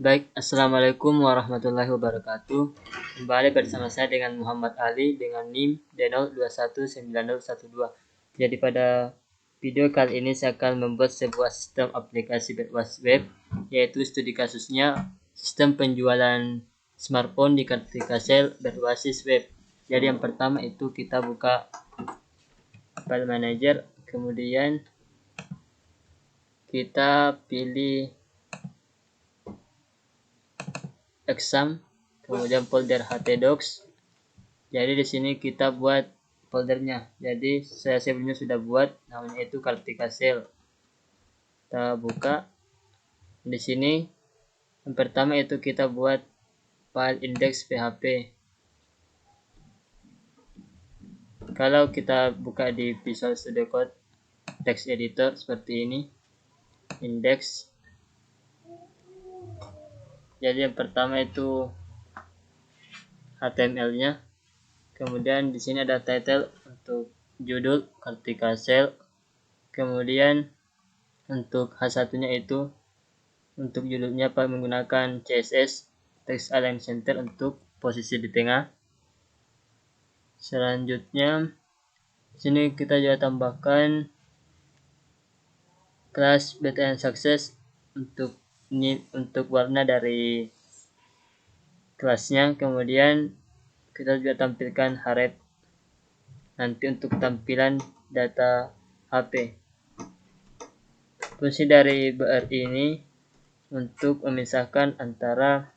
Baik, Assalamualaikum warahmatullahi wabarakatuh. Kembali bersama saya dengan Muhammad Ali dengan NIM D02190012. Jadi pada video kali ini saya akan membuat sebuah sistem aplikasi berbasis web, yaitu studi kasusnya sistem penjualan smartphone di Kartikasel berbasis web. Jadi yang pertama itu kita buka file manager, kemudian kita pilih exam, kemudian folder htdocs. Jadi di sini kita buat foldernya. Jadi saya sebelumnya sudah buat, namanya itu Kartikasel. Kita buka. Di sini yang pertama itu kita buat file index php. Kalau kita buka di Visual Studio Code text editor seperti ini, index. Jadi yang pertama itu HTML-nya. Kemudian di sini ada title untuk judul Kartikasel. Kemudian untuk H1-nya itu untuk judulnya menggunakan CSS Text Align Center untuk posisi di tengah. Selanjutnya sini kita juga tambahkan kelas Beta and Success untuk warna dari kelasnya. Kemudian kita juga tampilkan href nanti untuk tampilan data HP. Fungsi dari BR ini untuk memisahkan antara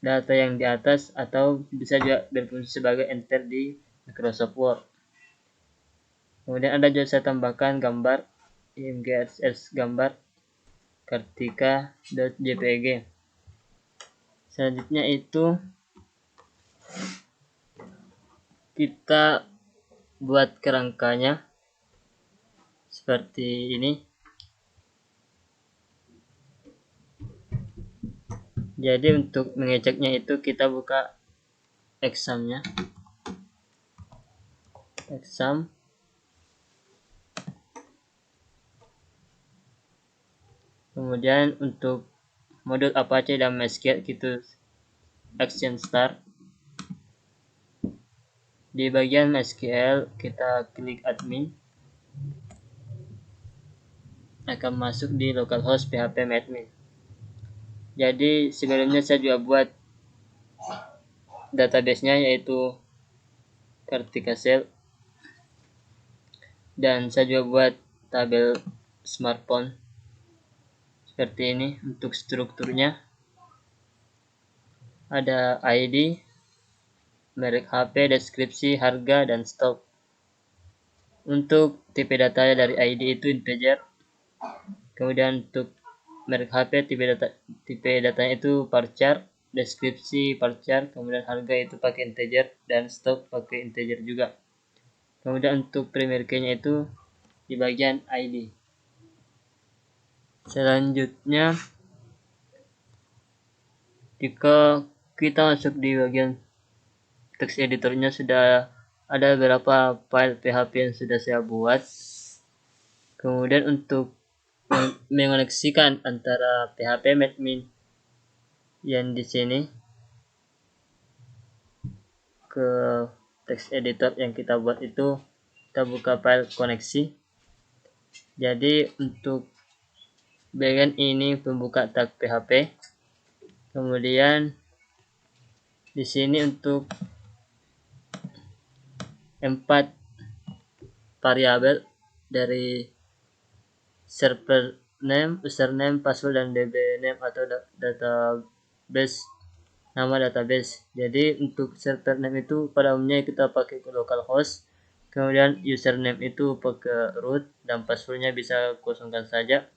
data yang di atas atau bisa juga berfungsi sebagai enter di Microsoft Word. Kemudian ada juga saya tambahkan gambar imgs gambar kartika.jpg. Selanjutnya itu kita buat kerangkanya seperti ini. Jadi untuk mengeceknya itu kita buka examnya, exam. Kemudian untuk modul Apache dan MySQL gitu action start. Di bagian MySQL kita klik admin, akan masuk di localhost php admin. Jadi sebelumnya saya juga buat database-nya yaitu Kartikasel, dan saya juga buat tabel smartphone seperti ini. Untuk strukturnya ada ID, merek HP, deskripsi, harga, dan stok. Untuk tipe datanya dari ID itu integer. Kemudian untuk merek HP tipe datanya itu varchar, deskripsi varchar, kemudian harga itu pakai integer, dan stok pakai integer juga. Kemudian untuk primary key-nya itu di bagian ID. Selanjutnya jika kita masuk di bagian text editornya, sudah ada beberapa file PHP yang sudah saya buat. Kemudian untuk mengoneksikan antara PHP admin yang di sini ke text editor yang kita buat itu, kita buka file koneksi. Jadi untuk bagian ini pembuka tag PHP. Kemudian di sini untuk 4 variabel dari server name, username, password, dan db name atau database, nama database. Jadi untuk server name itu pada umumnya kita pakai localhost, kemudian username itu pakai root, dan passwordnya bisa kosongkan saja.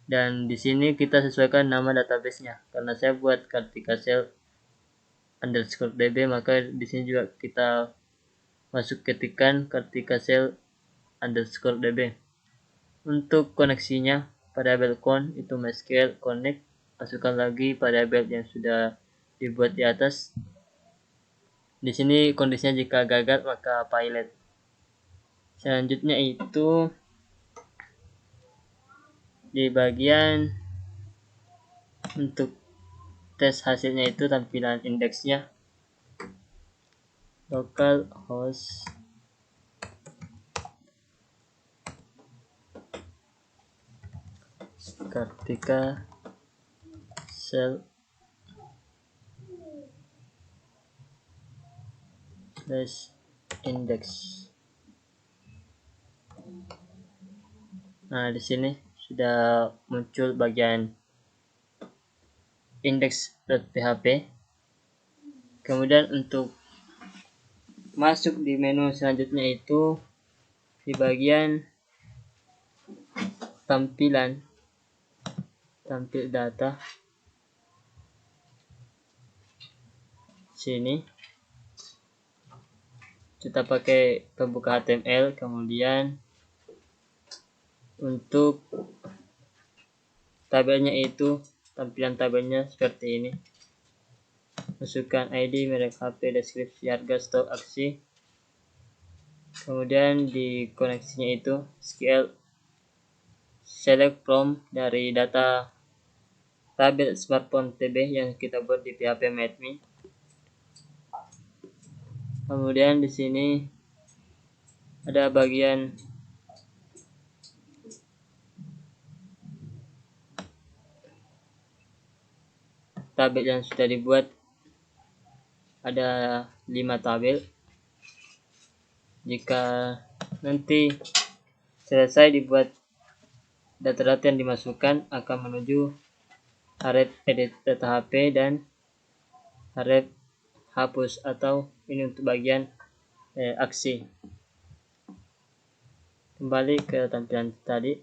Dan di sini kita sesuaikan nama database-nya. Karena saya buat Kartikasel_db, maka di sini juga kita masuk ketikkan Kartikasel_db. Untuk koneksinya variabel con itu MySQL connect, masukkan lagi variabel yang sudah dibuat di atas. Di sini kondisinya jika gagal maka pilot. Selanjutnya itu di bagian untuk tes hasilnya itu tampilan indeksnya localhost Kartika shell /index. Nah, di sini sudah muncul bagian index.php. Kemudian untuk masuk di menu selanjutnya itu di bagian tampil data. Sini kita pakai pembuka HTML, kemudian untuk tabelnya itu tampilan tabelnya seperti ini. Masukkan ID, merek HP, deskripsi, harga, stok, aksi. Kemudian di koneksinya itu SQL select from dari data tabel smartphone TB yang kita buat di PHP MadMe. Kemudian di sini ada bagian tabel yang sudah dibuat, ada 5 tabel. Jika nanti selesai dibuat, data-data yang dimasukkan akan menuju href edit data HP dan href hapus, atau ini untuk bagian aksi. Kembali ke tampilan tadi,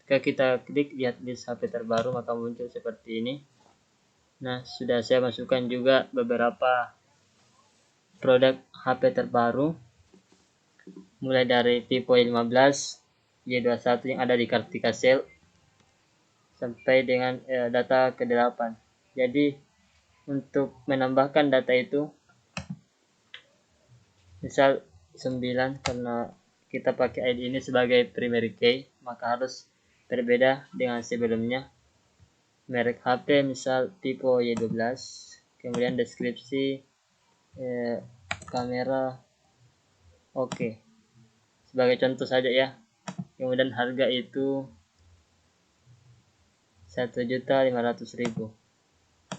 ketika kita klik lihat list HP terbaru maka muncul seperti ini. Nah, sudah saya masukkan juga beberapa produk HP terbaru, mulai dari tipe 15, Y21 yang ada di Kartika Shell sampai dengan data ke-8. Jadi untuk menambahkan data itu, misal 9, karena kita pakai ID ini sebagai primary key, maka harus berbeda dengan sebelumnya. Merek HP misal tipe Y12, kemudian deskripsi kamera oke. Sebagai contoh saja ya. Kemudian harga itu 1.500.000.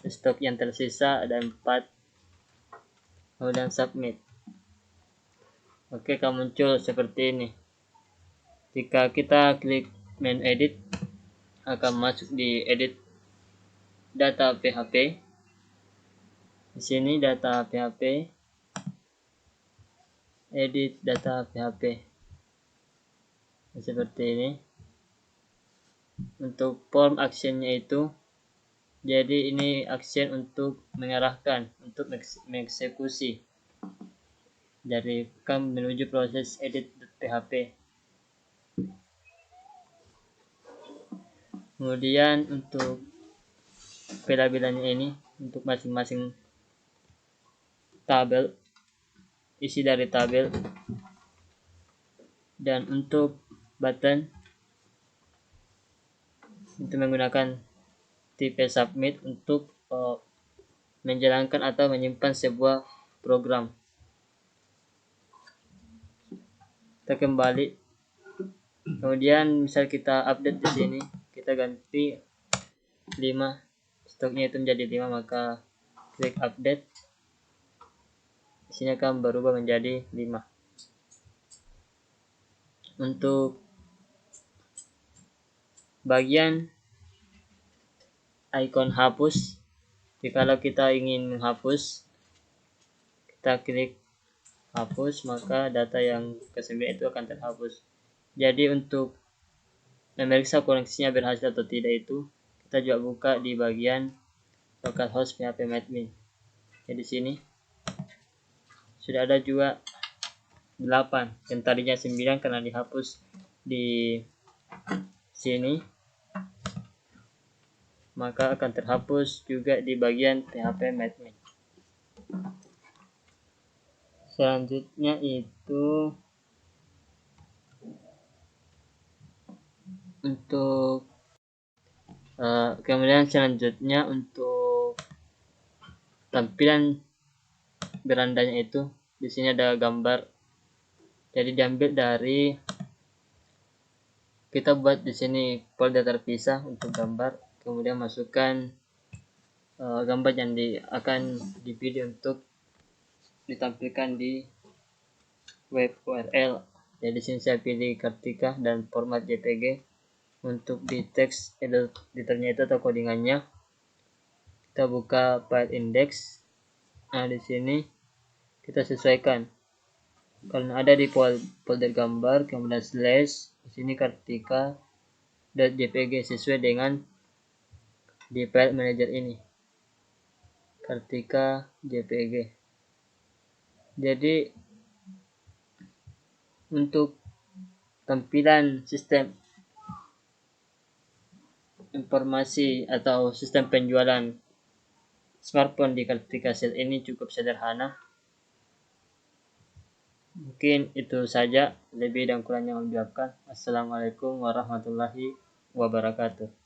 Stok yang tersisa ada 4. Kemudian submit. Oke, akan muncul seperti ini. Jika kita klik menu edit, akan masuk di edit data PHP. Di sini data PHP, edit data PHP. Seperti ini. Untuk form actionnya itu, jadi ini action untuk mengarahkan, untuk mengeksekusi dari kam menuju proses edit PHP. Kemudian untuk pelabelannya ini untuk masing-masing tabel, isi dari tabel, dan untuk button itu menggunakan tipe submit untuk menjalankan atau menyimpan sebuah program. Kita kembali, kemudian misal kita update di sini, kita ganti 5, stoknya itu menjadi 5, maka klik update, isinya akan berubah menjadi 5. Untuk bagian icon hapus, jika kita ingin menghapus, kita klik hapus, maka data yang ke-9 itu akan terhapus. Jadi untuk memeriksa koneksinya berhasil atau tidak itu, kita juga buka di bagian localhost PHP MadMe. Jadi di sini sudah ada juga 8, yang tadinya 9 karena dihapus di sini, maka akan terhapus juga di bagian PHP MadMe. Selanjutnya itu untuk Kemudian selanjutnya untuk tampilan berandanya itu, di sini ada gambar. Jadi diambil dari, kita buat di sini folder terpisah untuk gambar, kemudian masukkan gambar yang akan dipilih untuk ditampilkan di web URL. Jadi sini saya pilih Kartika dan format JPG. Untuk di teks editornya itu atau codingannya, kita buka file index. Nah, di sini kita sesuaikan. Karena ada di folder gambar, kemudian slash, di sini kartika.jpg sesuai dengan di file manager ini. Kartika JPG. Jadi untuk tampilan sistem informasi atau sistem penjualan smartphone di Kartika Sale ini cukup sederhana. Mungkin itu saja, lebih dan kurangnya mohon dimaafkan. Assalamualaikum warahmatullahi wabarakatuh.